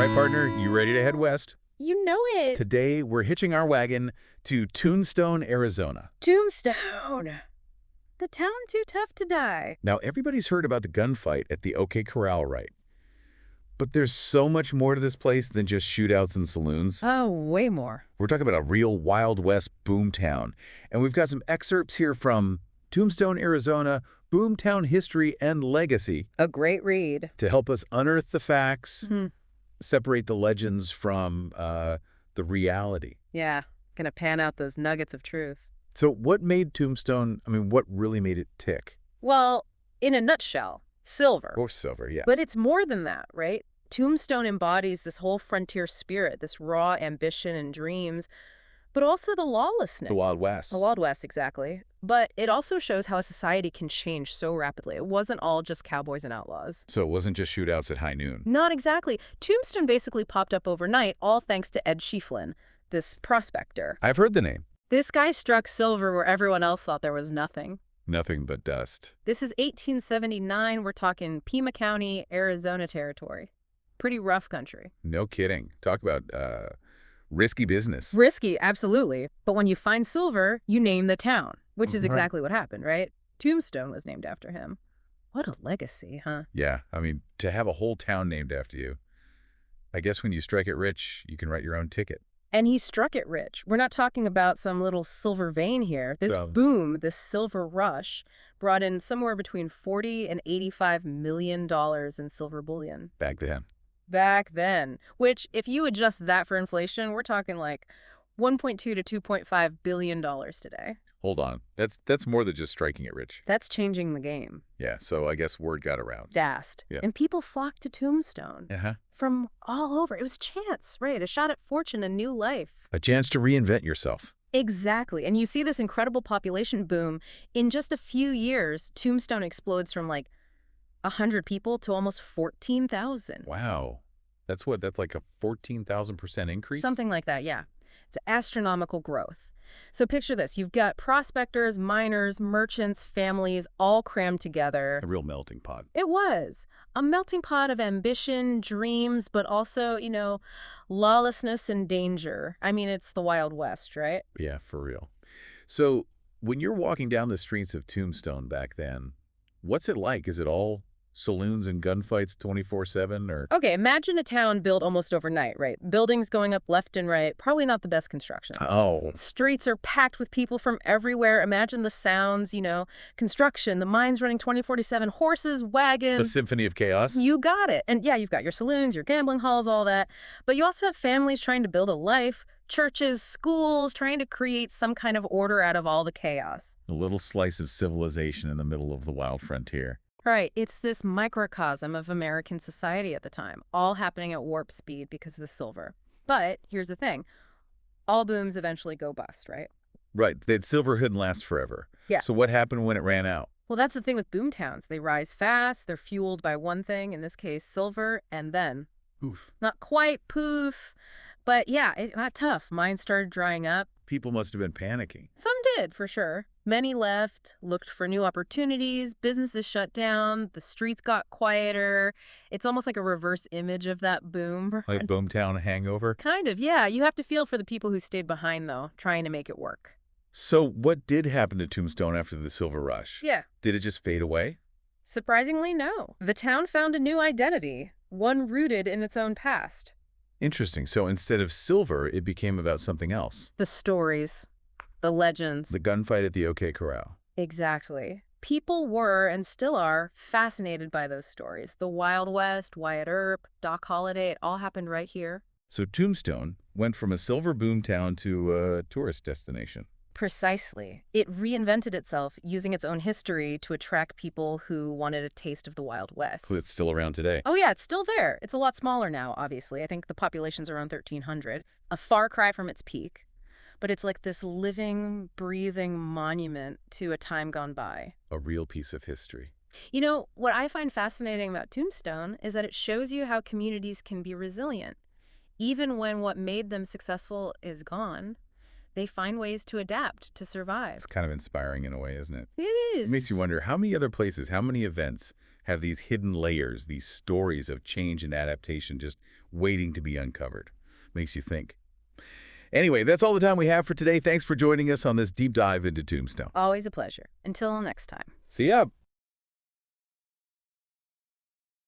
right, partner, you ready to head west? You know it. Today, we're hitching our wagon to Tombstone, Arizona. Tombstone. The town too tough to die. Now, everybody's heard about the gunfight at the OK Corral, right? But there's so much more to this place than just shootouts and saloons. Oh, way more. We're talking about a real Wild West boomtown. And we've got some excerpts here from Tombstone, Arizona, Boomtown History and Legacy A great read. to help us unearth the facts, Hmm. separate the legends from the reality. Yeah, gonna pan out those nuggets of truth. So what made Tombstone, what really made it tick? Well, in a nutshell, silver. Or silver, yeah. But it's more than that, right? Tombstone embodies this whole frontier spirit, this raw ambition and dreams, but also the lawlessness. The Wild West. The Wild West, exactly. But it also shows how a society can change so rapidly. It wasn't all just cowboys and outlaws. So it wasn't just shootouts at high noon. Not exactly. Tombstone basically popped up overnight, all thanks to Ed Schieffelin, this prospector. I've heard the name. This guy struck silver where everyone else thought there was nothing. Nothing but dust. This is 1879. We're talking Pima County, Arizona territory. Pretty rough country. No kidding. Talk about risky business. Risky, absolutely. But when you find silver, you name the town, which is Right. exactly what happened, right? Tombstone was named after him. What a legacy, huh? Yeah, to have a whole town named after you. I guess when you strike it rich, you can write your own ticket. And he struck it rich. We're not talking about some little silver vein here. This boom, this silver rush, brought in somewhere between $40 and $85 million in silver bullion. Back Back then. Which, if you adjust that for inflation, we're talking like $1.2 to $2.5 billion today. Hold on. That's more than just striking it rich. That's changing the game. Yeah, so I guess word got around. Fast. Yeah. And people flocked to Tombstone. Uh-huh. From all over. It was chance, right? A shot at fortune, a new life. A chance to reinvent yourself. Exactly. And you see this incredible population boom. In just a few years, Tombstone explodes from like 100 people to almost 14,000. Wow. That's like a 14,000% increase? Something like that, yeah. It's astronomical growth. So picture this. You've got prospectors, miners, merchants, families, all crammed together. A real melting pot. It was. A melting pot of ambition, dreams, but also, lawlessness and danger. It's the Wild West, right? Yeah, for real. So when you're walking down the streets of Tombstone back then, what's it like? Is it all saloons and gunfights 24/7 or? Okay, imagine a town built almost overnight, right? Buildings going up left and right. Probably not the best construction. Oh. Streets are packed with people from everywhere. Imagine the sounds, construction, the mines running 24/7, horses, wagons. The symphony of chaos? You got it. And yeah, you've got your saloons, your gambling halls, all that. But you also have families trying to build a life, churches, schools, trying to create some kind of order out of all the chaos. A little slice of civilization in the middle of the wild frontier. Right. It's this microcosm of American society at the time, all happening at warp speed because of the silver. But here's the thing. All booms eventually go bust, right? Right. That silver couldn't last forever. Yeah. So what happened when it ran out? Well, that's the thing with boomtowns. They rise fast. They're fueled by one thing, in this case, silver, and then Oof. not quite poof, but yeah, it got tough. Mines started drying up. People must have been panicking. Some did, for sure. Many left, looked for new opportunities, businesses shut down, the streets got quieter. It's almost like a reverse image of that boom. Like Boomtown hangover? Kind of, yeah. You have to feel for the people who stayed behind, though, trying to make it work. So what did happen to Tombstone after the silver rush? Yeah. Did it just fade away? Surprisingly, no. The town found a new identity, one rooted in its own past. Interesting. So instead of silver, it became about something else. The stories, the legends. The gunfight at the OK Corral. Exactly. People were, and still are, fascinated by those stories. The Wild West, Wyatt Earp, Doc Holliday, it all happened right here. So Tombstone went from a silver boomtown to a tourist destination. Precisely. It reinvented itself, using its own history to attract people who wanted a taste of the Wild West. So it's still around today. Oh yeah, it's still there. It's a lot smaller now, obviously. I think the population's around 1,300. A far cry from its peak. But it's like this living, breathing monument to a time gone by. A real piece of history. What I find fascinating about Tombstone is that it shows you how communities can be resilient. Even when what made them successful is gone, They find ways to adapt, to survive. It's kind of inspiring in a way, isn't it? It It makes you is. wonder how many other places, how many events have these hidden layers, these stories of change and adaptation just waiting to be uncovered. Makes you think. Anyway, that's all the time we have for today. Thanks for joining us on this deep dive into Tombstone. Always a pleasure. Until next time. See ya!